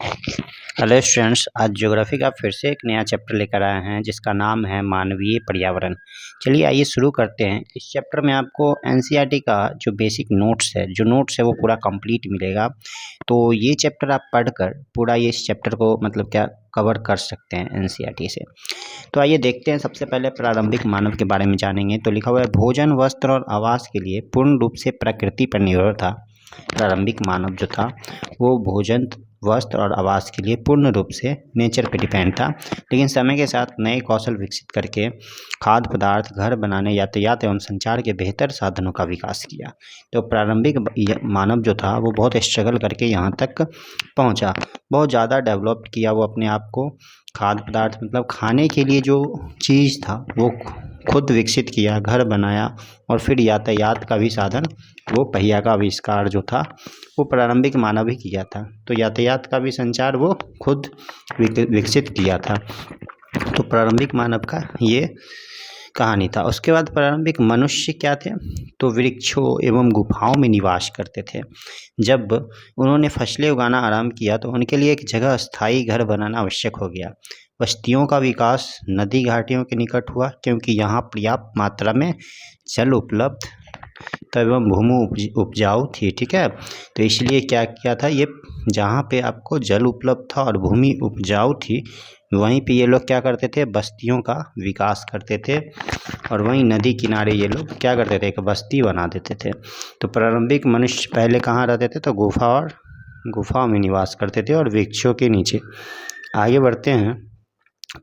Hello students, आज geography का फिर से एक नया चैप्टर लेकर आए हैं जिसका नाम है मानवीय पर्यावरण। चलिए आइए शुरू करते हैं। इस चैप्टर में आपको एनसीईआरटी का जो बेसिक नोट्स है वो पूरा कंप्लीट मिलेगा। तो ये चैप्टर आप पढ़कर पूरा ये इस चैप्टर को मतलब क्या कवर कर सकते हैं एनसीईआरटी से। तो आइए देखते हैं। सबसे पहले प्रारंभिक मानव के बारे में जानेंगे। तो लिखा हुआ है, भोजन, वस्त्र और आवास के लिए पूर्ण रूप से प्रकृति पर निर्भर था। प्रारंभिक मानव जो था वो भोजन, वस्त्र और आवास के लिए पूर्ण रूप से नेचर पे डिपेंड था, लेकिन समय के साथ नए कौशल विकसित करके खाद्य पदार्थ, घर बनाने, यातायात एवं संचार के बेहतर साधनों का विकास किया। तो प्रारंभिक मानव जो था वो बहुत स्ट्रगल करके यहाँ तक पहुँचा, बहुत ज़्यादा डेवलप किया वो अपने आप को। खाद्य पदार्थ मतलब खाने के लिए जो चीज़ था वो खुद विकसित किया, घर बनाया, और फिर यातायात का भी साधन, वो पहिया का आविष्कार जो था वो प्रारंभिक मानव ही किया था। तो यातायात का भी संचार वो खुद विकसित किया था। तो प्रारंभिक मानव का ये कहानी था। उसके बाद प्रारंभिक मनुष्य क्या थे? तो वृक्षों एवं गुफाओं में निवास करते थे। जब उन्होंने फसलें उगाना आरंभ किया तो उनके लिए एक जगह स्थायी घर बनाना आवश्यक हो गया। बस्तियों का विकास नदी घाटियों के निकट हुआ क्योंकि यहाँ पर्याप्त मात्रा में जल उपलब्ध एवं भूमि उपजाऊ थी। ठीक है, तो इसलिए क्या किया था, ये जहाँ पे आपको जल उपलब्ध था और भूमि उपजाऊ थी वहीं पे ये लोग क्या करते थे, बस्तियों का विकास करते थे। और वहीं नदी किनारे ये लोग क्या करते थे, एक बस्ती बना देते थे। तो प्रारंभिक मनुष्य पहले कहाँ रहते थे? तो गुफा में निवास करते थे और वृक्षों के नीचे। आगे बढ़ते हैं।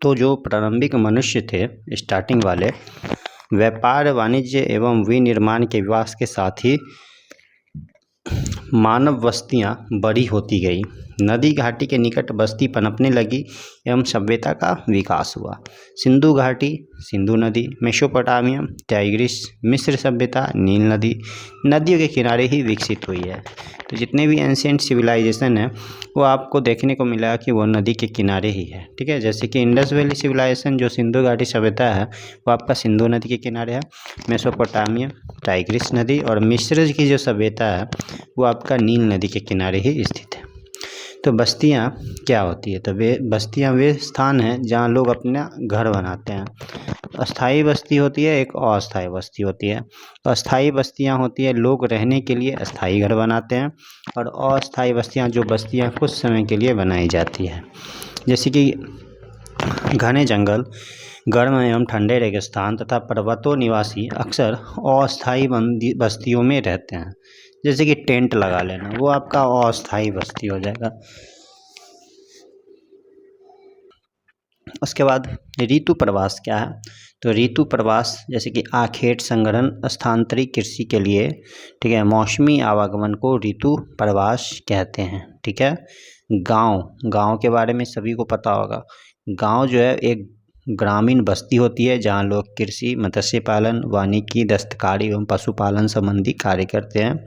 तो जो प्रारंभिक मनुष्य थे स्टार्टिंग वाले, व्यापार, वाणिज्य एवं विनिर्माण के विकास के साथ ही मानव बस्तियां बड़ी होती गई। नदी घाटी के निकट बस्ती पनपने लगी एवं सभ्यता का विकास हुआ। सिंधु घाटी, सिंधु नदी, मेसोपोटामिया, टाइग्रिस, मिस्र सभ्यता, नील नदी, नदियों के किनारे ही विकसित हुई है। तो जितने भी एंशिएंट सिविलाइजेशन है वो आपको देखने को मिला कि वो नदी के किनारे ही है। ठीक है, जैसे कि इंडस वैली सिविलाइजेशन जो सिंधु घाटी सभ्यता है वो आपका सिंधु नदी के किनारे है। मेसोपोटामिया, टाइग्रिस नदी, और मिस्र की जो सभ्यता है वो आपका नील नदी के किनारे ही स्थित है। तो बस्तियाँ क्या होती है? तो बस्तियाँ वे स्थान हैं जहाँ लोग अपना घर बनाते हैं। अस्थाई बस्ती होती है, एक अस्थाई बस्ती होती है। तो अस्थाई बस्तियाँ होती है लोग रहने के लिए अस्थाई घर बनाते हैं, और अस्थाई बस्तियाँ जो बस्तियाँ कुछ समय के लिए बनाई जाती है, जैसे कि घने जंगल, गर्म एवं ठंडे रेगिस्तान तथा पर्वतों निवासी अक्सर अस्थाई बस्तियों में रहते हैं। जैसे कि टेंट लगा लेना, वो आपका अस्थाई बस्ती हो जाएगा। उसके बाद ऋतु प्रवास क्या है? तो ऋतु प्रवास जैसे कि आखेट संग्रहण, स्थानांतरित कृषि के लिए, ठीक है, मौसमी आवागमन को ऋतु प्रवास कहते हैं। ठीक है, गांव के बारे में सभी को पता होगा। गांव जो है एक ग्रामीण बस्ती होती है जहां लोग कृषि, मत्स्य पालन, वानिकी, दस्तकारी एवं पशुपालन संबंधी कार्य करते हैं।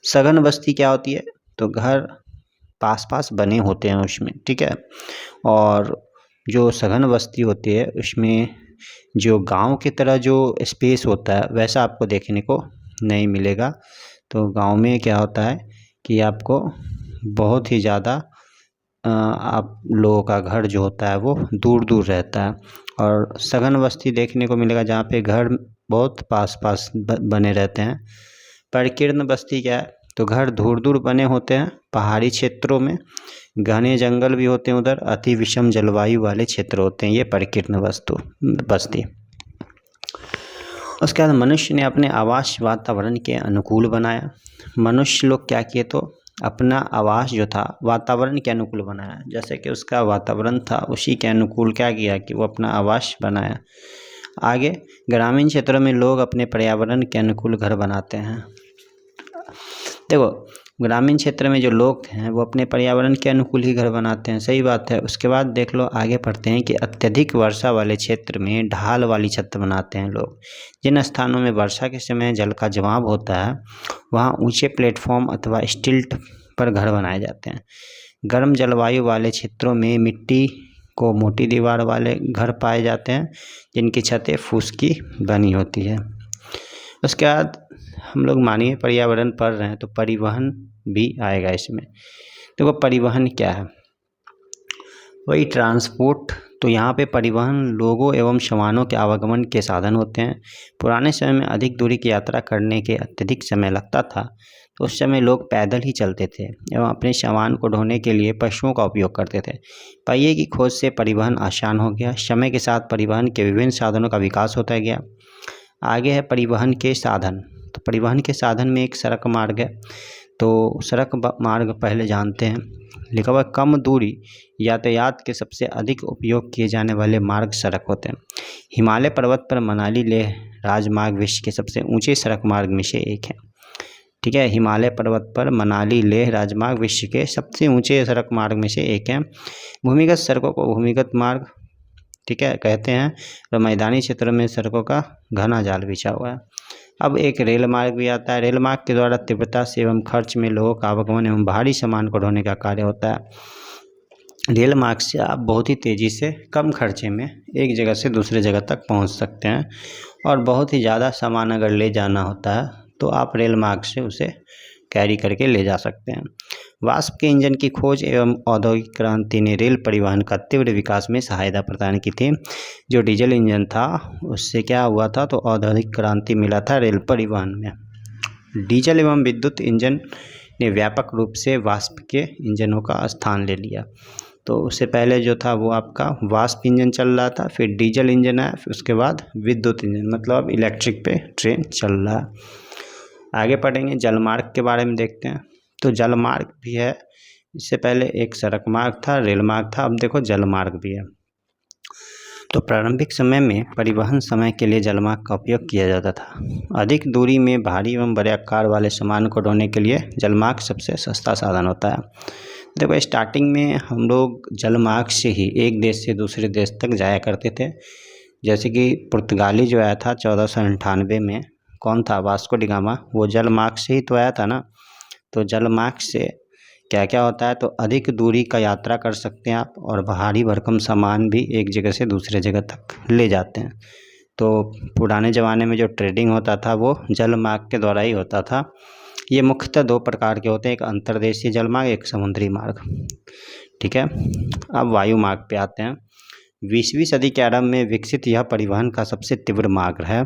सघन बस्ती क्या होती है? तो घर पास पास बने होते हैं उसमें। ठीक है, और जो सघन बस्ती होती है उसमें जो गांव की तरह जो स्पेस होता है वैसा आपको देखने को नहीं मिलेगा। तो गांव में क्या होता है कि आपको बहुत ही ज़्यादा आप लोगों का घर जो होता है वो दूर दूर रहता है, और सघन बस्ती देखने को मिलेगा जहाँ पे घर बहुत पास पास बने रहते हैं। परिकीर्ण बस्ती क्या है? तो घर दूर दूर बने होते हैं पहाड़ी क्षेत्रों में, घने जंगल भी होते हैं उधर, अति विषम जलवायु वाले क्षेत्र होते हैं ये परिकीर्ण बस्ती। उसके बाद मनुष्य ने अपने आवास वातावरण के अनुकूल बनाया। मनुष्य लोग क्या किए? तो अपना आवास जो था वातावरण के अनुकूल बनाया। जैसे कि उसका वातावरण था उसी के अनुकूल क्या किया कि वो अपना आवास बनाया। आगे ग्रामीण क्षेत्रों में लोग अपने पर्यावरण के अनुकूल घर बनाते हैं। देखो, ग्रामीण क्षेत्र में जो लोग हैं वो अपने पर्यावरण के अनुकूल ही घर बनाते हैं, सही बात है। उसके बाद देख लो, आगे पढ़ते हैं कि अत्यधिक वर्षा वाले क्षेत्र में ढाल वाली छत बनाते हैं लोग। जिन स्थानों में वर्षा के समय जल का जमाव होता है वहाँ ऊंचे प्लेटफॉर्म अथवा स्टिल्ट पर घर बनाए जाते हैं। गर्म जलवायु वाले क्षेत्रों में मिट्टी को मोटी दीवार वाले घर पाए जाते हैं जिनकी छतें फूस की बनी होती है। उसके बाद हम लोग मानवीय पर्यावरण पढ़ रहे हैं तो परिवहन भी आएगा इसमें। देखो परिवहन क्या है, वही ट्रांसपोर्ट। तो यहाँ पे परिवहन लोगों एवं सामानों के आवागमन के साधन होते हैं। पुराने समय में अधिक दूरी की यात्रा करने के अत्यधिक समय लगता था, तो उस समय लोग पैदल ही चलते थे एवं अपने सामान को ढोने के लिए पशुओं का उपयोग करते थे। पहिए की खोज से परिवहन आसान हो गया। समय के साथ परिवहन के विभिन्न साधनों का विकास होता गया। आगे है परिवहन के साधन। तो परिवहन के साधन में एक सड़क मार्ग है। तो सड़क मार्ग पहले जानते हैं, लिखा हुआ कम दूरी यातायात के सबसे अधिक उपयोग किए जाने वाले मार्ग सड़क होते हैं। हिमालय पर्वत पर मनाली लेह राजमार्ग विश्व के सबसे ऊंचे सड़क मार्ग में से एक है। ठीक है, हिमालय पर्वत पर मनाली लेह राजमार्ग विश्व के सबसे ऊंचे सड़क मार्ग में से एक है। भूमिगत सड़कों को भूमिगत मार्ग, ठीक है, कहते हैं, और मैदानी क्षेत्रों में सड़कों का घना जाल बिछा हुआ है। अब एक रेल मार्ग भी आता है। रेल मार्ग के द्वारा तीव्रता से एवं खर्च में लोगों का आवागमन एवं भारी सामान को ढोने का कार्य होता है। रेल मार्ग से आप बहुत ही तेज़ी से कम खर्चे में एक जगह से दूसरे जगह तक पहुंच सकते हैं, और बहुत ही ज़्यादा सामान अगर ले जाना होता है तो आप रेल मार्ग से उसे कैरी करके ले जा सकते हैं। वाष्प के इंजन की खोज एवं औद्योगिक क्रांति ने रेल परिवहन का तीव्र विकास में सहायता प्रदान की थी। जो डीजल इंजन था उससे क्या हुआ था, तो औद्योगिक क्रांति मिला था रेल परिवहन में। डीजल एवं विद्युत इंजन ने व्यापक रूप से वाष्प के इंजनों का स्थान ले लिया। तो उससे पहले जो था वो आपका वाष्प इंजन चल रहा था, फिर डीजल इंजन आया, फिर उसके बाद विद्युत इंजन, मतलब इलेक्ट्रिक पे ट्रेन चल रहा है। आगे पढ़ेंगे जलमार्ग के बारे में, देखते हैं। तो जलमार्ग भी है। इससे पहले एक सड़क मार्ग था, रेल मार्ग था, अब देखो जलमार्ग भी है। तो प्रारंभिक समय में परिवहन समय के लिए जलमार्ग का उपयोग किया जाता था। अधिक दूरी में भारी एवं बड़े आकार वाले सामान को ढोने के लिए जलमार्ग सबसे सस्ता साधन होता है। देखो स्टार्टिंग में हम लोग जलमार्ग से ही एक देश से दूसरे देश तक जाया करते थे। जैसे कि पुर्तगाली जो आया था 1498 में, कौन था, वास्को डी गामा, वो जलमार्ग से ही तो आया था ना। तो जलमार्ग से क्या क्या होता है, तो अधिक दूरी का यात्रा कर सकते हैं आप, और भारी भरकम सामान भी एक जगह से दूसरे जगह तक ले जाते हैं। तो पुराने ज़माने में जो ट्रेडिंग होता था वो जलमार्ग के द्वारा ही होता था। ये मुख्यतः दो प्रकार के होते हैं, एक अंतर्देशीय जलमार्ग, एक समुद्री मार्ग। ठीक है, अब वायु मार्ग पे आते हैं। 20वीं सदी के आरंभ में विकसित यह परिवहन का सबसे तीव्र मार्ग है।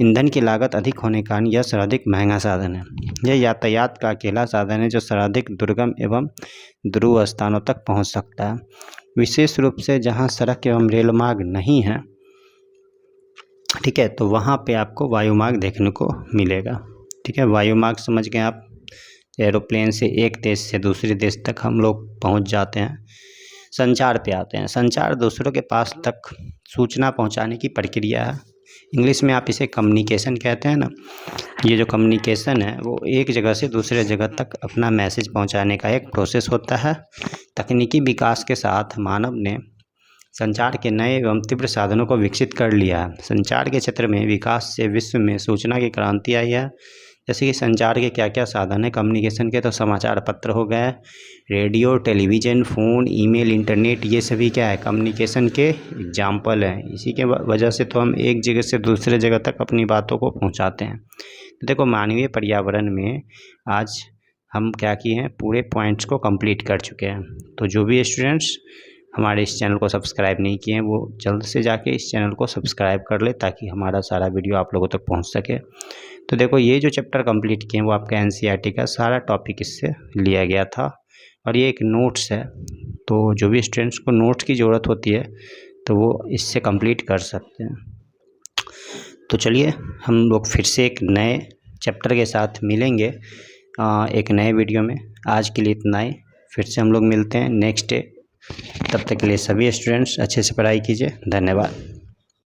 ईंधन की लागत अधिक होने के कारण यह सर्वाधिक महंगा साधन है। यह यातायात का अकेला साधन है जो सर्वाधिक दुर्गम एवं ध्रुव स्थानों तक पहुंच सकता है, विशेष रूप से जहां सड़क एवं रेल मार्ग नहीं है। ठीक है, तो वहां पे आपको वायु मार्ग देखने को मिलेगा। ठीक है, वायु मार्ग समझ गए आप, एरोप्लेन से एक देश से दूसरे देश तक हम लोग पहुंच जाते हैं। संचार पे आते हैं। संचार दूसरों के पास तक सूचना पहुंचाने की प्रक्रिया है। इंग्लिश में आप इसे कम्युनिकेशन कहते हैं ना। ये जो कम्युनिकेशन है वो एक जगह से दूसरे जगह तक अपना मैसेज पहुंचाने का एक प्रोसेस होता है। तकनीकी विकास के साथ मानव ने संचार के नए एवं तीव्र साधनों को विकसित कर लिया है। संचार के क्षेत्र में विकास से विश्व में सूचना की क्रांति आई है। जैसे कि संचार के क्या क्या साधन है कम्युनिकेशन के, तो समाचार पत्र हो गए, radio, television, phone, email, internet, ये सभी क्या है, कम्युनिकेशन के एग्जाम्पल हैं। इसी के वजह से तो हम एक जगह से दूसरे जगह तक अपनी बातों को पहुंचाते हैं। तो देखो मानवीय पर्यावरण में आज हम क्या किए हैं, पूरे पॉइंट्स को कंप्लीट कर चुके हैं। तो जो भी स्टूडेंट्स हमारे इस चैनल को सब्सक्राइब नहीं किए हैं वो जल्द से जाके इस चैनल को सब्सक्राइब कर ले, ताकि हमारा सारा वीडियो आप लोगों तक पहुंच सके। तो देखो ये जो चैप्टर कंप्लीट किए हैं वो आपका एनसीईआरटी का सारा टॉपिक इससे लिया गया था, और ये एक नोट्स है। तो जो भी स्टूडेंट्स को नोट्स की ज़रूरत होती है तो वो इससे कंप्लीट कर सकते हैं। तो चलिए हम लोग फिर से एक नए चैप्टर के साथ मिलेंगे एक नए वीडियो में। आज के लिए इतना ही, फिर से हम लोग मिलते हैं नेक्स्ट डे। तब तक के लिए सभी स्टूडेंट्स अच्छे से पढ़ाई कीजिए। धन्यवाद।